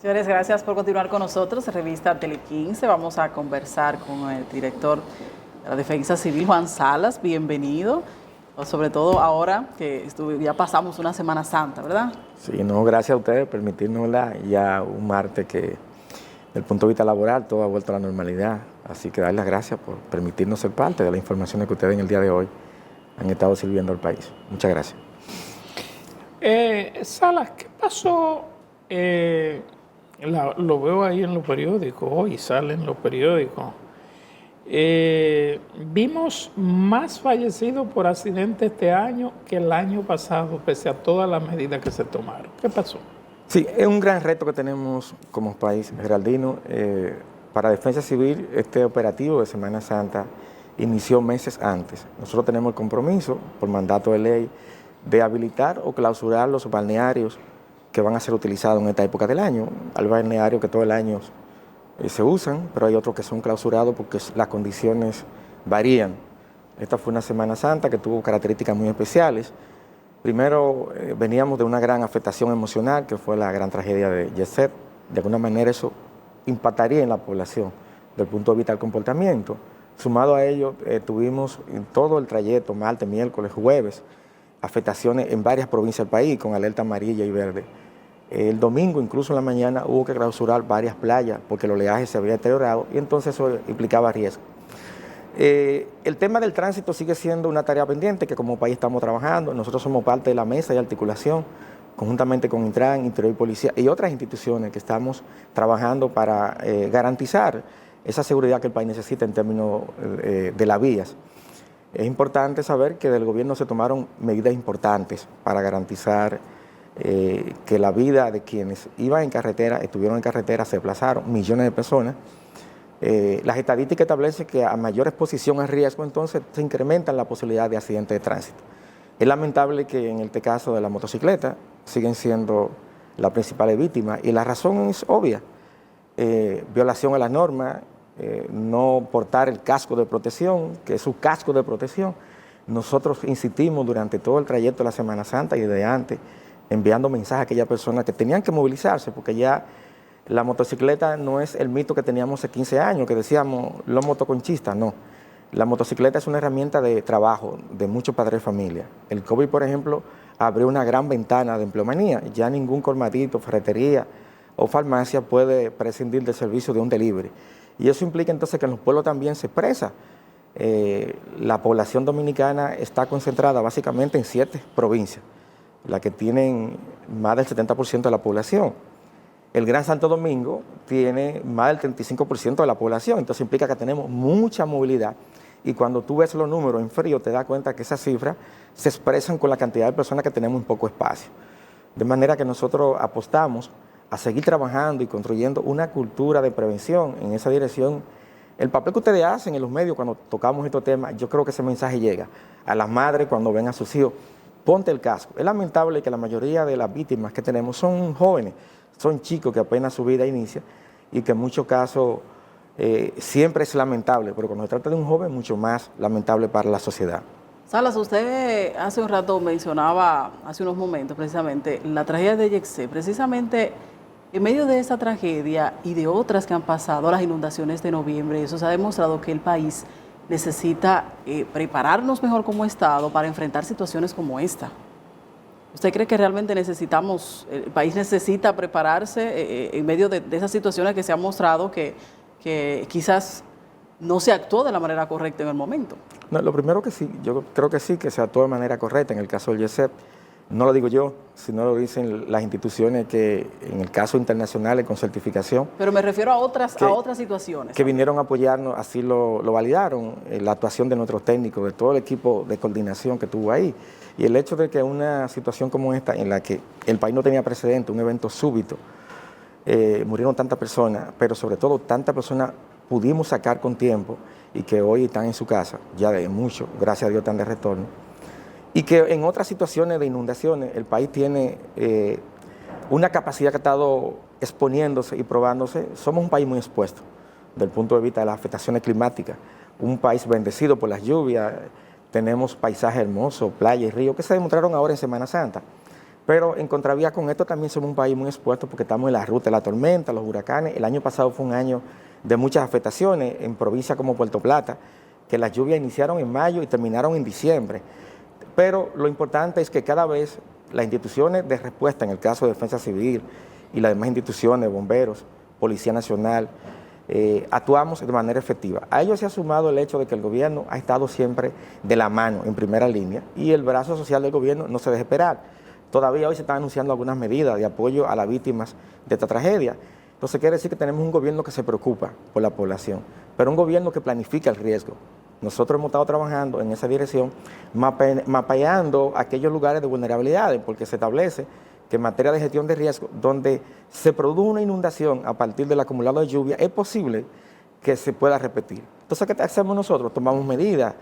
Señores, gracias por continuar con nosotros. Revista Tele 15. Vamos a conversar con el director de la Defensa Civil, Juan Salas. Bienvenido. Sobre todo ahora que ya pasamos una Semana Santa, ¿verdad? Sí, no, gracias a ustedes por permitirnosla ya un martes que, desde el punto de vista laboral, todo ha vuelto a la normalidad. Así que darles las gracias por permitirnos ser parte de las informaciones que ustedes en el día de hoy han estado sirviendo al país. Muchas gracias. Salas, ¿qué pasó? Lo veo ahí en los periódicos, hoy sale en los periódicos. Vimos más fallecidos por accidente este año que el año pasado, pese a todas las medidas que se tomaron. ¿Qué pasó? Sí, es un gran reto que tenemos como país, Geraldino. Para Defensa Civil, este operativo de Semana Santa inició meses antes. Nosotros tenemos el compromiso, por mandato de ley, de habilitar o clausurar los balnearios que van a ser utilizados en esta época del año. Hay balnearios que todo el año se usan, pero hay otros que son clausurados porque las condiciones varían. Esta fue una Semana Santa que tuvo características muy especiales. Primero, veníamos de una gran afectación emocional, que fue la gran tragedia de Yeset. De alguna manera eso impactaría en la población desde el punto de vista del comportamiento. Sumado a ello, tuvimos en todo el trayecto, martes, miércoles, jueves, afectaciones en varias provincias del país con alerta amarilla y verde. El domingo, incluso en la mañana, hubo que clausurar varias playas porque el oleaje se había deteriorado y entonces eso implicaba riesgo. El tema del tránsito sigue siendo una tarea pendiente que como país estamos trabajando. Nosotros somos parte de la mesa de articulación, conjuntamente con Intran, Interior y Policía y otras instituciones que estamos trabajando para garantizar esa seguridad que el país necesita en términos de las vías. Es importante saber que del gobierno se tomaron medidas importantes para garantizar que la vida de quienes iban en carretera, estuvieron en carretera, se desplazaron, millones de personas. Las estadísticas establecen que a mayor exposición a riesgo, entonces se incrementa la posibilidad de accidentes de tránsito. Es lamentable que en este caso de la motocicleta siguen siendo las principales víctimas y la razón es obvia. Violación a las normas, no portar el casco de protección, que es su casco de protección. Nosotros insistimos durante todo el trayecto de la Semana Santa y desde antes, enviando mensajes a aquellas personas que tenían que movilizarse, porque ya la motocicleta no es el mito que teníamos hace 15 años, que decíamos los motoconchistas, no. La motocicleta es una herramienta de trabajo de muchos padres de familia. El COVID, por ejemplo, abrió una gran ventana de empleomanía. Ya ningún colmadito, ferretería o farmacia puede prescindir del servicio de un delivery. Y eso implica entonces que en los pueblos también se expresa. La población dominicana está concentrada básicamente en 7 provincias, las que tienen más del 70% de la población. El Gran Santo Domingo tiene más del 35% de la población, entonces implica que tenemos mucha movilidad. Y cuando tú ves los números en frío, te das cuenta que esas cifras se expresan con la cantidad de personas que tenemos en poco espacio. De manera que nosotros apostamos a seguir trabajando y construyendo una cultura de prevención en esa dirección. El papel que ustedes hacen en los medios cuando tocamos estos temas, yo creo que ese mensaje llega a las madres cuando ven a sus hijos. Ponte el casco. Es lamentable que la mayoría de las víctimas que tenemos son jóvenes, son chicos que apenas su vida inicia y que en muchos casos siempre es lamentable, pero cuando se trata de un joven, mucho más lamentable para la sociedad. Salas, usted hace un rato mencionaba, hace unos momentos precisamente, la tragedia de Yeset. Precisamente en medio de esa tragedia y de otras que han pasado, las inundaciones de noviembre, eso se ha demostrado que el país necesita prepararnos mejor como Estado para enfrentar situaciones como esta. ¿Usted cree que realmente el país necesita prepararse en medio de esas situaciones que se han mostrado que quizás no se actuó de la manera correcta en el momento? No, lo primero que sí, yo creo que sí, que se actuó de manera correcta en el caso del Yeset. No lo digo yo, sino lo dicen las instituciones que en el caso internacionales con certificación. Pero me refiero a otras situaciones. Que vinieron a apoyarnos, así lo validaron, la actuación de nuestros técnicos, de todo el equipo de coordinación que tuvo ahí. Y el hecho de que una situación como esta, en la que el país no tenía precedente, un evento súbito, murieron tantas personas, pero sobre todo tantas personas pudimos sacar con tiempo y que hoy están en su casa, ya de mucho, gracias a Dios están de retorno. Y que en otras situaciones de inundaciones el país tiene una capacidad que ha estado exponiéndose y probándose. Somos un país muy expuesto desde el punto de vista de las afectaciones climáticas, un país bendecido por las lluvias, tenemos paisajes hermosos, playas y ríos que se demostraron ahora en Semana Santa. Pero en contravía con esto también somos un país muy expuesto porque estamos en la ruta de la tormenta, los huracanes. El año pasado fue un año de muchas afectaciones en provincias como Puerto Plata, que las lluvias iniciaron en mayo y terminaron en diciembre. Pero lo importante es que cada vez las instituciones de respuesta, en el caso de Defensa Civil y las demás instituciones, bomberos, Policía Nacional, actuamos de manera efectiva. A ello se ha sumado el hecho de que el gobierno ha estado siempre de la mano, en primera línea, y el brazo social del gobierno no se deja esperar. Todavía hoy se están anunciando algunas medidas de apoyo a las víctimas de esta tragedia. Entonces quiere decir que tenemos un gobierno que se preocupa por la población, pero un gobierno que planifica el riesgo. Nosotros hemos estado trabajando en esa dirección, mapeando aquellos lugares de vulnerabilidades, porque se establece que en materia de gestión de riesgo, donde se produce una inundación a partir del acumulado de lluvia, es posible que se pueda repetir. Entonces, ¿qué hacemos nosotros? Tomamos medidas.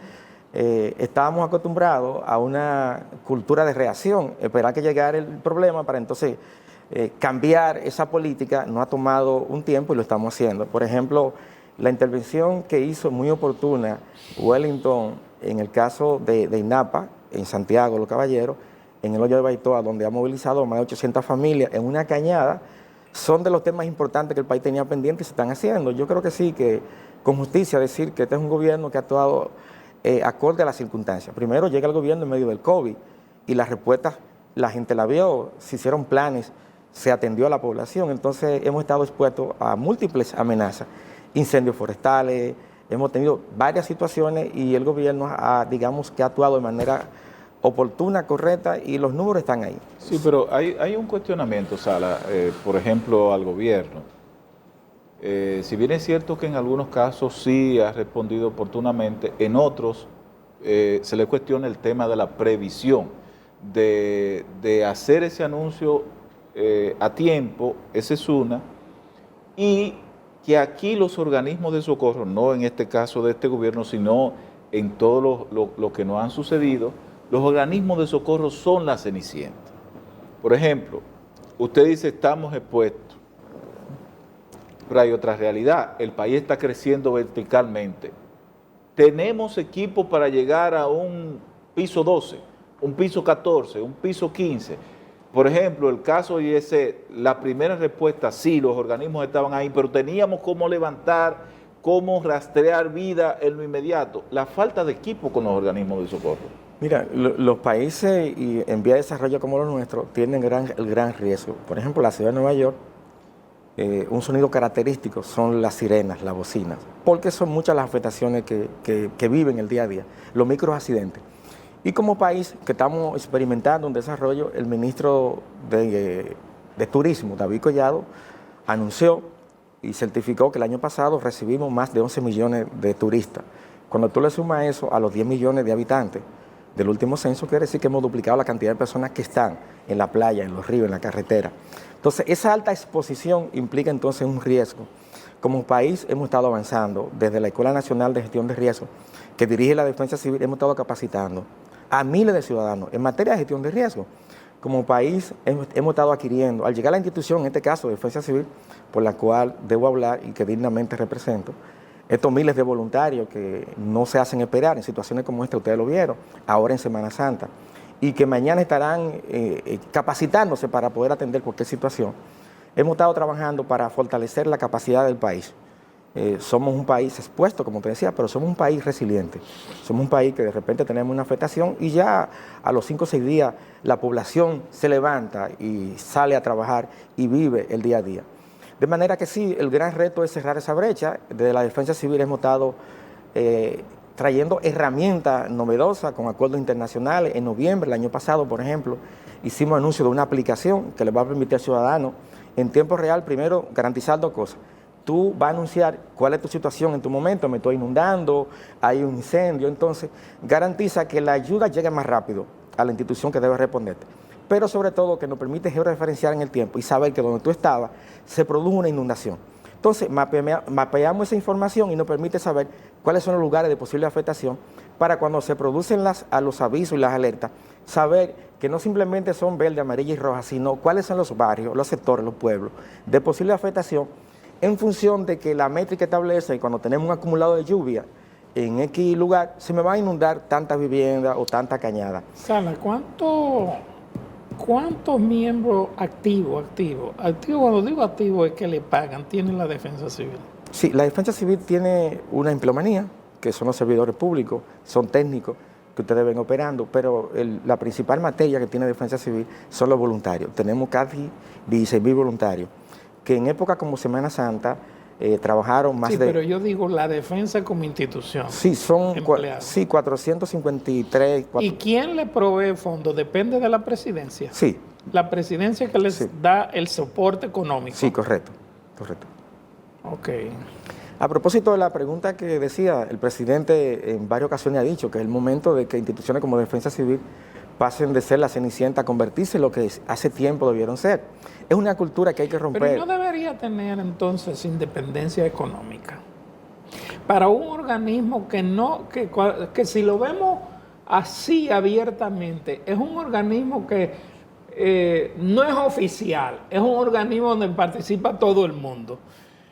Estábamos acostumbrados a una cultura de reacción, esperar que llegara el problema para entonces cambiar esa política. No ha tomado un tiempo y lo estamos haciendo. Por ejemplo, la intervención que hizo muy oportuna Wellington en el caso de INAPA, en Santiago, Los Caballeros, en el hoyo de Baitoa, donde ha movilizado más de 800 familias en una cañada, son de los temas importantes que el país tenía pendiente y se están haciendo. Yo creo que sí, que con justicia decir que este es un gobierno que ha actuado acorde a las circunstancias. Primero llega el gobierno en medio del COVID y las respuestas la gente la vio, se hicieron planes, se atendió a la población, entonces hemos estado expuestos a múltiples amenazas, incendios forestales, hemos tenido varias situaciones y el gobierno digamos que ha actuado de manera oportuna, correcta y los números están ahí. Sí, pero hay un cuestionamiento, Sala, por ejemplo, al gobierno. Si bien es cierto que en algunos casos sí ha respondido oportunamente, en otros se le cuestiona el tema de la previsión, de hacer ese anuncio a tiempo, esa es una, y que aquí los organismos de socorro, no en este caso de este gobierno, sino en todo lo que nos han sucedido, los organismos de socorro son la cenicienta. Por ejemplo, usted dice estamos expuestos, pero hay otra realidad, el país está creciendo verticalmente. Tenemos equipo para llegar a un piso 12, un piso 14, un piso 15. Por ejemplo, el caso IEC, la primera respuesta, sí, los organismos estaban ahí, pero teníamos cómo levantar, cómo rastrear vida en lo inmediato. La falta de equipo con los organismos de socorro. Mira, los países en vía de desarrollo como los nuestros tienen el gran riesgo. Por ejemplo, la ciudad de Nueva York, un sonido característico son las sirenas, las bocinas, porque son muchas las afectaciones que viven el día a día, los microaccidentes. Y como país que estamos experimentando un desarrollo, el ministro de Turismo, David Collado, anunció y certificó que el año pasado recibimos más de 11 millones de turistas. Cuando tú le sumas eso a los 10 millones de habitantes del último censo, quiere decir que hemos duplicado la cantidad de personas que están en la playa, en los ríos, en la carretera. Entonces, esa alta exposición implica entonces un riesgo. Como país hemos estado avanzando. Desde la Escuela Nacional de Gestión de Riesgos, que dirige la Defensa Civil, hemos estado capacitando a miles de ciudadanos en materia de gestión de riesgo. Como país hemos estado adquiriendo, al llegar a la institución, en este caso Defensa Civil, por la cual debo hablar y que dignamente represento, estos miles de voluntarios que no se hacen esperar en situaciones como esta, ustedes lo vieron, ahora en Semana Santa, y que mañana estarán capacitándose para poder atender cualquier situación. Hemos estado trabajando para fortalecer la capacidad del país. Somos un país expuesto, como te decía, pero somos un país resiliente. Somos un país que de repente tenemos una afectación y ya a los 5 o 6 días la población se levanta y sale a trabajar y vive el día a día. De manera que sí, el gran reto es cerrar esa brecha. Desde la Defensa Civil hemos estado trayendo herramientas novedosas con acuerdos internacionales. En noviembre, el año pasado, por ejemplo, hicimos anuncio de una aplicación que le va a permitir al ciudadano en tiempo real, primero, garantizar 2 cosas. Tú vas a anunciar cuál es tu situación en tu momento, me estoy inundando, hay un incendio, entonces garantiza que la ayuda llegue más rápido a la institución que debe responderte. Pero sobre todo que nos permite georreferenciar en el tiempo y saber que donde tú estabas se produjo una inundación. Entonces mapeamos esa información y nos permite saber cuáles son los lugares de posible afectación para cuando se producen los avisos y las alertas, saber que no simplemente son verde, amarilla y roja, sino cuáles son los barrios, los sectores, los pueblos de posible afectación en función de que la métrica establece que cuando tenemos un acumulado de lluvia en X lugar, se me va a inundar tanta vivienda o tanta cañada. Sala, ¿cuánto ¿Cuántos miembros activos, cuando digo activo es que le pagan, tienen la defensa civil? Sí, la defensa civil tiene una empleomanía, que son los servidores públicos, son técnicos que ustedes ven operando, pero la principal materia que tiene defensa civil son los voluntarios. Tenemos casi 16.000 voluntarios, que en épocas como Semana Santa trabajaron más sí, de... pero yo digo la defensa como institución. Sí, son empleados. 453... ¿Y quién le provee fondos? ¿Depende de la presidencia? Sí. La presidencia que les da el soporte económico. Sí, correcto. Ok. A propósito de la pregunta que decía, el presidente en varias ocasiones ha dicho que es el momento de que instituciones como Defensa Civil pasen de ser la cenicienta a convertirse en lo que hace tiempo debieron ser. Es una cultura que hay que romper. Pero no debería tener entonces independencia económica. Para un organismo que si lo vemos así abiertamente, es un organismo que no es oficial, es un organismo donde participa todo el mundo.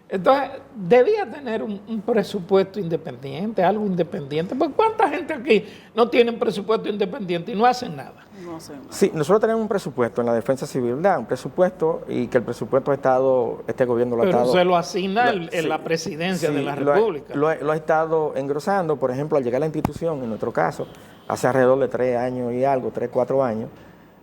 Entonces, debía tener un presupuesto independiente, algo independiente. Porque ¿cuánta gente aquí no tiene un presupuesto independiente y no hacen nada? No sé. Sí, nosotros tenemos un presupuesto en la defensa civil, ¿verdad? Un presupuesto y que el presupuesto ha estado, este gobierno lo ha estado... Pero se lo asigna en la presidencia de la República. Lo ha estado engrosando, por ejemplo, al llegar a la institución, en nuestro caso, hace alrededor de 3 años y algo, 3, 4 años,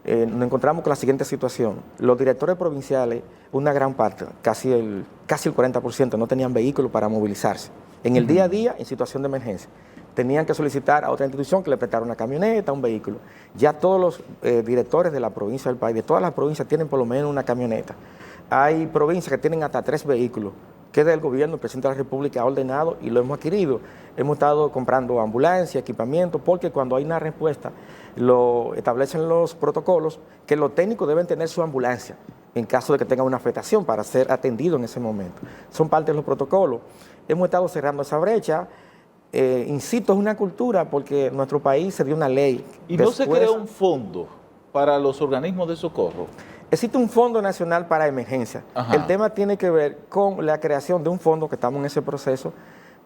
nos encontramos con la siguiente situación. Los directores provinciales, una gran parte, casi el 40%, no tenían vehículos para movilizarse. En el día a día, en situación de emergencia, tenían que solicitar a otra institución que le prestara una camioneta, un vehículo. Ya todos los directores de la provincia del país, de todas las provincias, tienen por lo menos una camioneta. Hay provincias que tienen hasta 3 vehículos, que del gobierno, el presidente de la República ha ordenado y lo hemos adquirido. Hemos estado comprando ambulancia, equipamiento, porque cuando hay una respuesta, lo establecen los protocolos que los técnicos deben tener su ambulancia en caso de que tengan una afectación para ser atendido en ese momento. Son parte de los protocolos. Hemos estado cerrando esa brecha. Insisto, es una cultura porque nuestro país se dio una ley. ¿Y no se creó un fondo para los organismos de socorro? Existe un fondo nacional para emergencia. Ajá. El tema tiene que ver con la creación de un fondo, que estamos en ese proceso,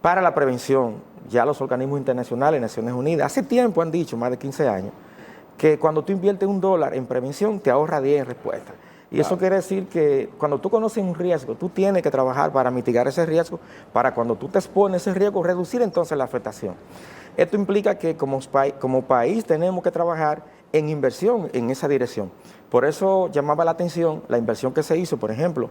para la prevención. Ya los organismos internacionales, Naciones Unidas, hace tiempo han dicho, más de 15 años, que cuando tú inviertes $1 en prevención, te ahorra 10 en respuesta. Y eso quiere decir que cuando tú conoces un riesgo, tú tienes que trabajar para mitigar ese riesgo, para cuando tú te expones a ese riesgo, reducir entonces la afectación. Esto implica que como país tenemos que trabajar en inversión en esa dirección. Por eso llamaba la atención la inversión que se hizo, por ejemplo,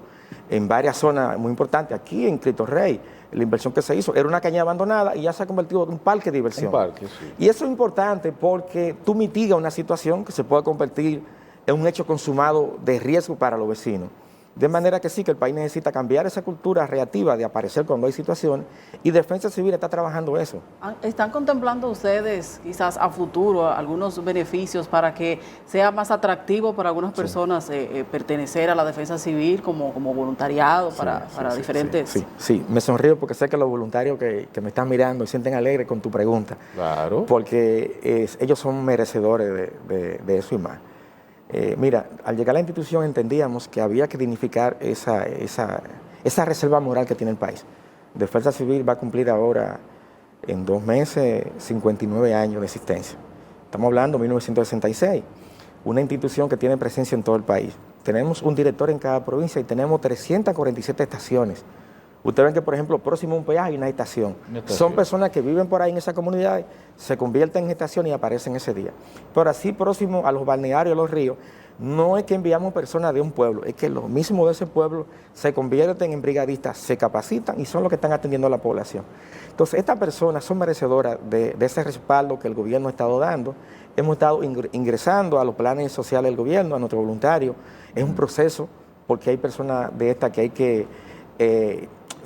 en varias zonas muy importantes, aquí en Cristo Rey, la inversión que se hizo era una caña abandonada y ya se ha convertido en un parque de diversión. Un parque, sí. Y eso es importante porque tú mitigas una situación que se puede convertir en un hecho consumado de riesgo para los vecinos. De manera que sí, que el país necesita cambiar esa cultura reactiva de aparecer cuando hay situaciones, y Defensa Civil está trabajando eso. ¿Están contemplando ustedes quizás a futuro algunos beneficios para que sea más atractivo para algunas personas pertenecer a la Defensa Civil como voluntariado para diferentes? Sí, me sonrío porque sé que los voluntarios que me están mirando se sienten alegres con tu pregunta. Claro. Porque ellos son merecedores de eso y más. Mira, al llegar a la institución entendíamos que había que dignificar esa reserva moral que tiene el país. Defensa Civil va a cumplir ahora, en 2 meses, 59 años de existencia. Estamos hablando de 1966, una institución que tiene presencia en todo el país. Tenemos un director en cada provincia y tenemos 347 estaciones. Ustedes ven que, por ejemplo, próximo a un peaje hay una estación. Son personas que viven por ahí en esa comunidad, se convierten en estación y aparecen ese día. Pero así, próximo a los balnearios, a los ríos, no es que enviamos personas de un pueblo, es que los mismos de ese pueblo se convierten en brigadistas, se capacitan y son los que están atendiendo a la población. Entonces, estas personas son merecedoras de ese respaldo que el gobierno ha estado dando. Hemos estado ingresando a los planes sociales del gobierno, a nuestros voluntarios. Es un proceso, porque hay personas de estas que hay que...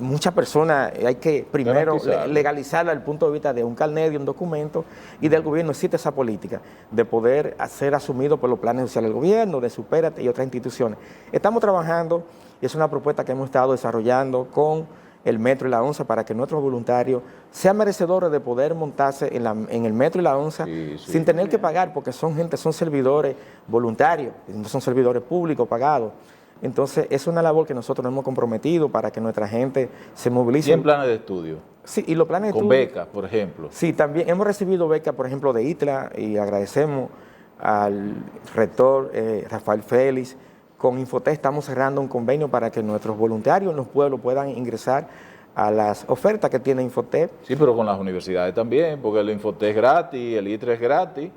muchas personas hay que primero legalizarla desde el punto de vista de un carnet, de un documento, y del gobierno existe esa política de poder ser asumido por los planes sociales del gobierno, de Supérate y otras instituciones. Estamos trabajando, y es una propuesta que hemos estado desarrollando con el Metro y la ONSA para que nuestros voluntarios sean merecedores de poder montarse en el Metro y la ONSA sin tener que pagar, porque son servidores voluntarios, no son servidores públicos pagados. Entonces, es una labor que nosotros nos hemos comprometido para que nuestra gente se movilice. ¿Y en planes de estudio? Sí, y los planes de estudio. ¿Con becas, por ejemplo? Sí, también hemos recibido becas, por ejemplo, de ITLA, y agradecemos al rector Rafael Félix. Con Infotec estamos cerrando un convenio para que nuestros voluntarios en los pueblos puedan ingresar a las ofertas que tiene Infotec. Sí, pero con las universidades también, porque el Infotec es gratis, el ITRE es gratis,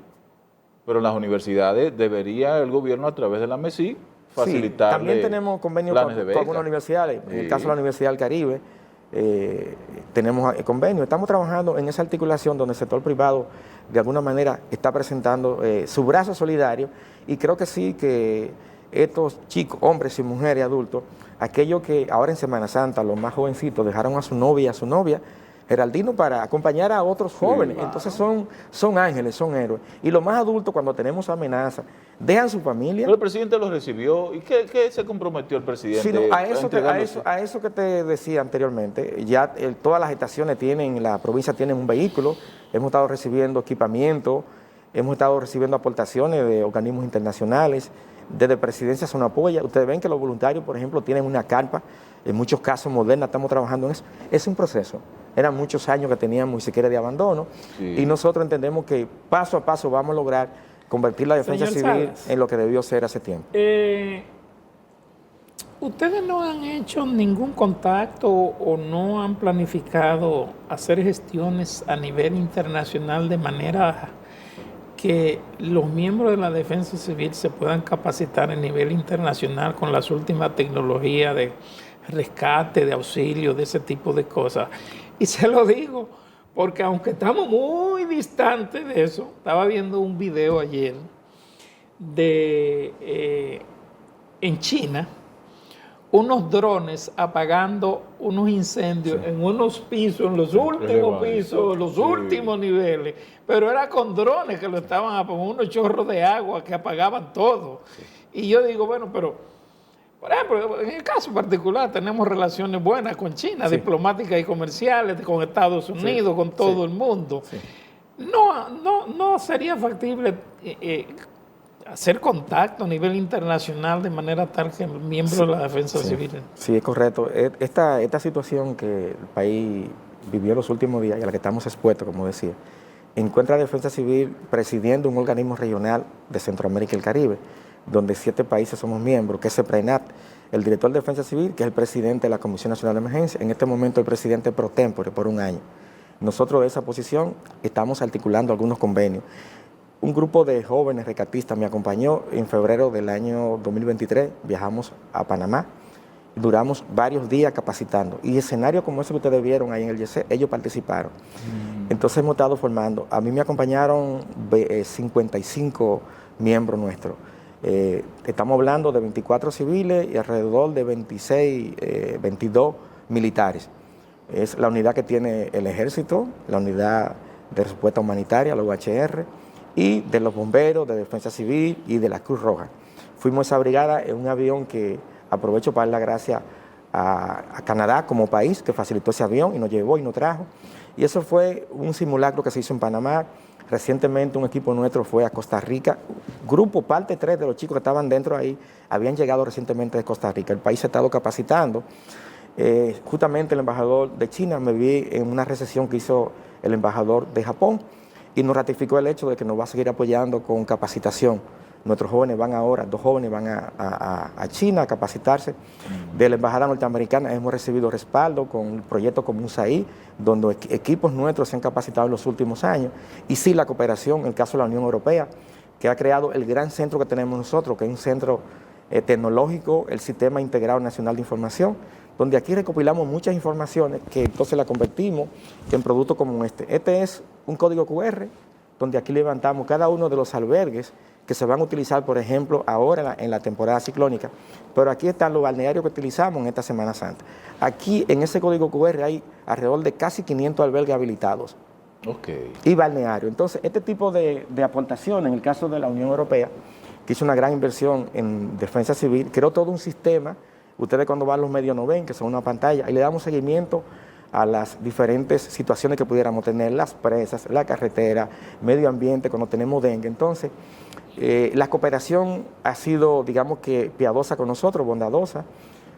pero en las universidades debería el gobierno a través de la MESI facilitar. Sí, también tenemos convenios con algunas universidades, en el caso de la Universidad del Caribe, tenemos convenios. Estamos trabajando en esa articulación donde el sector privado de alguna manera está presentando su brazo solidario, y creo que sí que estos chicos, hombres y mujeres, adultos, aquellos que ahora en Semana Santa, los más jovencitos, dejaron a su novia y a su novia, Geraldino, para acompañar a otros jóvenes. Claro. Entonces son ángeles, son héroes. Y los más adultos, cuando tenemos amenazas, dejan su familia. Pero el presidente los recibió. ¿Y qué se comprometió el presidente? Sí, no, a eso que te decía anteriormente, ya todas las estaciones tienen, la provincia tienen un vehículo, hemos estado recibiendo equipamiento, hemos estado recibiendo aportaciones de organismos internacionales. Desde Presidencia se nos apoya. Ustedes ven que los voluntarios, por ejemplo, tienen una carpa, en muchos casos moderna, estamos trabajando en eso. Es un proceso. Eran muchos años que teníamos ni siquiera de abandono, sí. Y nosotros entendemos que paso a paso vamos a lograr convertir la defensa civil en lo que debió ser hace tiempo. ¿Ustedes no han hecho ningún contacto o no han planificado hacer gestiones a nivel internacional de manera que los miembros de la defensa civil se puedan capacitar a nivel internacional con las últimas tecnologías de rescate, de auxilio, de ese tipo de cosas? Y se lo digo porque aunque estamos muy distantes de eso, estaba viendo un video ayer de en China, unos drones apagando unos incendios, sí, en unos pisos, en los últimos pisos, los últimos niveles, pero era con drones que lo estaban apagando, unos chorros de agua que apagaban todo. Sí. Y yo digo, bueno, pero, por ejemplo, en el caso particular tenemos relaciones buenas con China, sí, diplomáticas y comerciales, con Estados Unidos, sí, con todo, sí, el mundo. Sí. No sería factible hacer contacto a nivel internacional de manera tal que miembros, sí, de la defensa, sí, civil. Sí, es correcto. Esta situación que el país vivió los últimos días y a la que estamos expuestos, como decía, encuentra la defensa civil presidiendo un organismo regional de Centroamérica y el Caribe, donde 7 países somos miembros, que es CEPRENAT, el director de defensa civil, que es el presidente de la Comisión Nacional de Emergencia, en este momento el presidente pro tempore por un año. Nosotros de esa posición estamos articulando algunos convenios. Un grupo de jóvenes rescatistas me acompañó en febrero del año 2023, viajamos a Panamá, duramos varios días capacitando, y escenarios como ese que ustedes vieron ahí en el YC, ellos participaron. Entonces hemos estado formando, a mí me acompañaron 55 miembros nuestros. Estamos hablando de 24 civiles y alrededor de 22 militares. Es la unidad que tiene el Ejército, la unidad de respuesta humanitaria, la UHR, y de los bomberos, de defensa civil y de la Cruz Roja. Fuimos a esa brigada en un avión que aprovecho para dar las gracias a Canadá como país que facilitó ese avión y nos llevó y nos trajo. Y eso fue un simulacro que se hizo en Panamá. Recientemente un equipo nuestro fue a Costa Rica. Grupo, parte 3 de los chicos que estaban dentro ahí, habían llegado recientemente de Costa Rica. El país se ha estado capacitando. Justamente el embajador de China, me vi en una recepción que hizo el embajador de Japón y nos ratificó el hecho de que nos va a seguir apoyando con capacitación. Nuestros jóvenes van ahora, 2 jóvenes van a China a capacitarse. De la embajada norteamericana hemos recibido respaldo con el proyecto como USAID, donde equipos nuestros se han capacitado en los últimos años. Y sí, la cooperación, en el caso de la Unión Europea, que ha creado el gran centro que tenemos nosotros, que es un centro tecnológico, el Sistema Integrado Nacional de Información, donde aquí recopilamos muchas informaciones que entonces las convertimos en productos como este. Este es un código QR, donde aquí levantamos cada uno de los albergues que se van a utilizar, por ejemplo, ahora en la temporada ciclónica, pero aquí están los balnearios que utilizamos en esta Semana Santa. Aquí, en ese código QR, hay alrededor de casi 500 albergues habilitados. Okay. Y balnearios. Entonces, este tipo de aportación, en el caso de la Unión Europea, que hizo una gran inversión en defensa civil, creó todo un sistema. Ustedes cuando van a los medios no ven, que son una pantalla, y le damos seguimiento a las diferentes situaciones que pudiéramos tener, las presas, la carretera, medio ambiente, cuando tenemos dengue. Entonces, la cooperación ha sido, digamos que, piadosa con nosotros, bondadosa.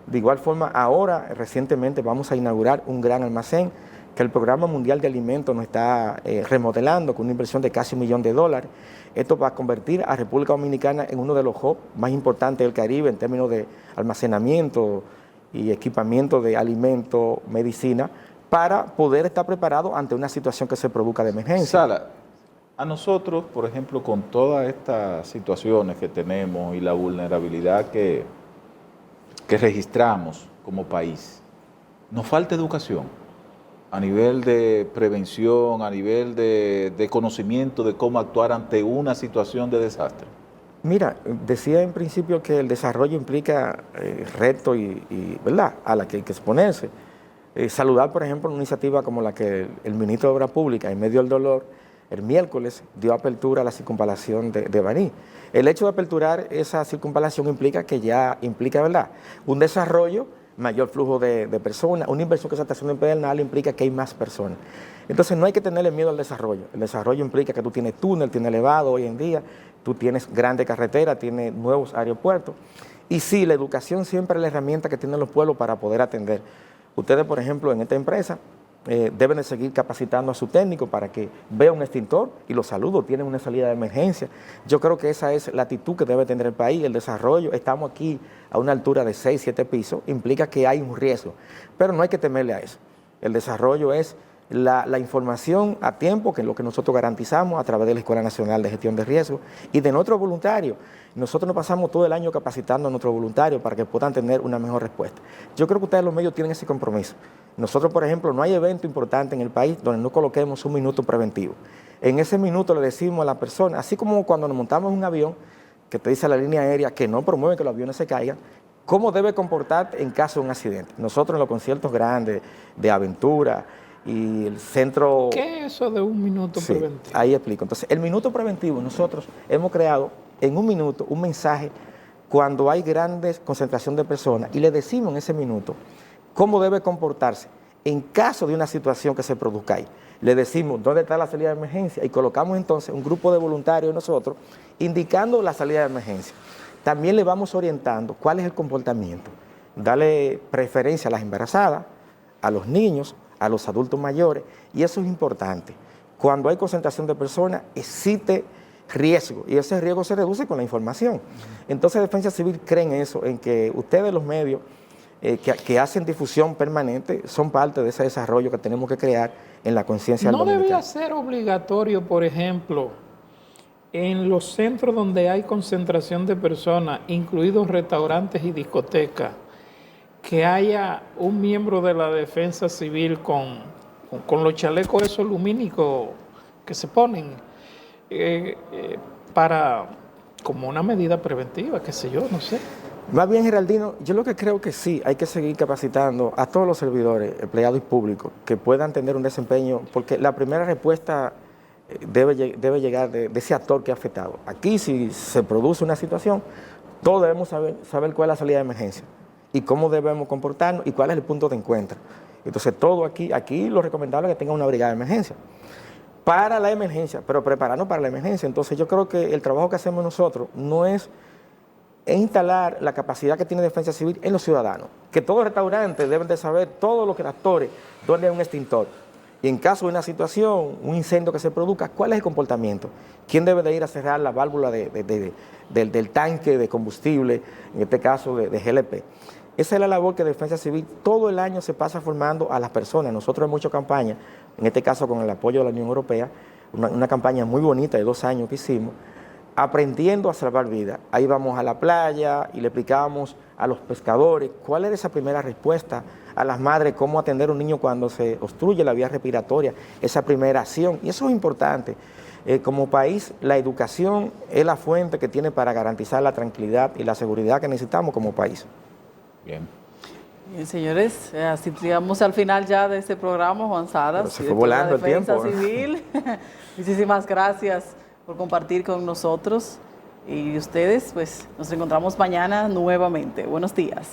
De igual forma, ahora, recientemente, vamos a inaugurar un gran almacén que el Programa Mundial de Alimentos nos está remodelando con una inversión de casi $1 millón. Esto va a convertir a República Dominicana en uno de los hubs más importantes del Caribe en términos de almacenamiento y equipamiento de alimentos, medicina, para poder estar preparado ante una situación que se produzca de emergencia. Sala, a nosotros, por ejemplo, con todas estas situaciones que tenemos y la vulnerabilidad que registramos como país, nos falta educación a nivel de prevención, a nivel de conocimiento de cómo actuar ante una situación de desastre. Mira, decía en principio que el desarrollo implica retos ¿verdad?, a la que hay que exponerse. Saludar, por ejemplo, una iniciativa como la que el ministro de Obras Públicas, en medio del dolor, el miércoles dio apertura a la circunvalación de Baní. El hecho de aperturar esa circunvalación implica, ¿verdad?, un desarrollo, mayor flujo de personas, una inversión que se está haciendo en Pedernales implica que hay más personas. Entonces no hay que tenerle miedo al desarrollo. El desarrollo implica que tú tienes túnel, tienes elevado hoy en día, tú tienes grandes carreteras, tienes nuevos aeropuertos. Y sí, la educación siempre es la herramienta que tienen los pueblos para poder atender. Ustedes, por ejemplo, en esta empresa, deben de seguir capacitando a su técnico para que vea un extintor y los saludos, tienen una salida de emergencia. Yo creo que esa es la actitud que debe tener el país, el desarrollo. Estamos aquí a una altura de 6, 7 pisos, implica que hay un riesgo, pero no hay que temerle a eso. El desarrollo es la información a tiempo, que es lo que nosotros garantizamos a través de la Escuela Nacional de Gestión de Riesgos y de nuestros voluntarios. Nosotros nos pasamos todo el año capacitando a nuestros voluntarios para que puedan tener una mejor respuesta. Yo creo que ustedes los medios tienen ese compromiso. Nosotros, por ejemplo, no hay evento importante en el país donde no coloquemos un minuto preventivo. En ese minuto le decimos a la persona, así como cuando nos montamos en un avión, que te dice la línea aérea que no promueve que los aviones se caigan, cómo debe comportarte en caso de un accidente. Nosotros en los conciertos grandes de aventura y el centro... ¿Qué es eso de un minuto preventivo? Ahí explico. Entonces, el minuto preventivo, nosotros hemos creado en un minuto un mensaje cuando hay grandes concentración de personas y le decimos en ese minuto cómo debe comportarse en caso de una situación que se produzca ahí. Le decimos dónde está la salida de emergencia y colocamos entonces un grupo de voluntarios nosotros indicando la salida de emergencia. También le vamos orientando cuál es el comportamiento. Darle preferencia a las embarazadas, a los niños, a los adultos mayores, y eso es importante. Cuando hay concentración de personas, existe riesgo, y ese riesgo se reduce con la información. Entonces, Defensa Civil cree en eso, en que ustedes, los medios, que hacen difusión permanente, son parte de ese desarrollo que tenemos que crear en la conciencia del dominicano. ¿No debía ser obligatorio, por ejemplo, en los centros donde hay concentración de personas, incluidos restaurantes y discotecas, que haya un miembro de la Defensa Civil con los chalecos esos lumínicos que se ponen para, como una medida preventiva, qué sé yo, no sé? Más bien, Geraldino, yo lo que creo que sí, hay que seguir capacitando a todos los servidores, empleados y públicos, que puedan tener un desempeño, porque la primera respuesta debe llegar de ese actor que ha afectado. Aquí, si se produce una situación, todos debemos saber cuál es la salida de emergencia y cómo debemos comportarnos y cuál es el punto de encuentro. Entonces, todo aquí lo recomendable es que tenga una brigada de emergencia para la emergencia, pero prepararnos para la emergencia. Entonces, yo creo que el trabajo que hacemos nosotros no es instalar la capacidad que tiene Defensa Civil en los ciudadanos, que todos los restaurantes deben de saber, todos los actores, dónde hay un extintor. Y en caso de una situación, un incendio que se produzca, ¿cuál es el comportamiento? ¿Quién debe de ir a cerrar la válvula del tanque de combustible, en este caso de GLP? Esa es la labor que Defensa Civil todo el año se pasa formando a las personas. Nosotros hemos hecho campañas, en este caso con el apoyo de la Unión Europea, una campaña muy bonita de 2 años que hicimos, aprendiendo a salvar vidas. Ahí vamos a la playa y le explicábamos a los pescadores cuál era esa primera respuesta, a las madres cómo atender a un niño cuando se obstruye la vía respiratoria, esa primera acción. Y eso es importante. Como país, la educación es la fuente que tiene para garantizar la tranquilidad y la seguridad que necesitamos como país. Bien. Bien, señores, así llegamos al final ya de este programa, Juan Salas. Se fue volando el tiempo. Defensa Civil. Muchísimas gracias por compartir con nosotros. Y ustedes, pues, nos encontramos mañana nuevamente. Buenos días.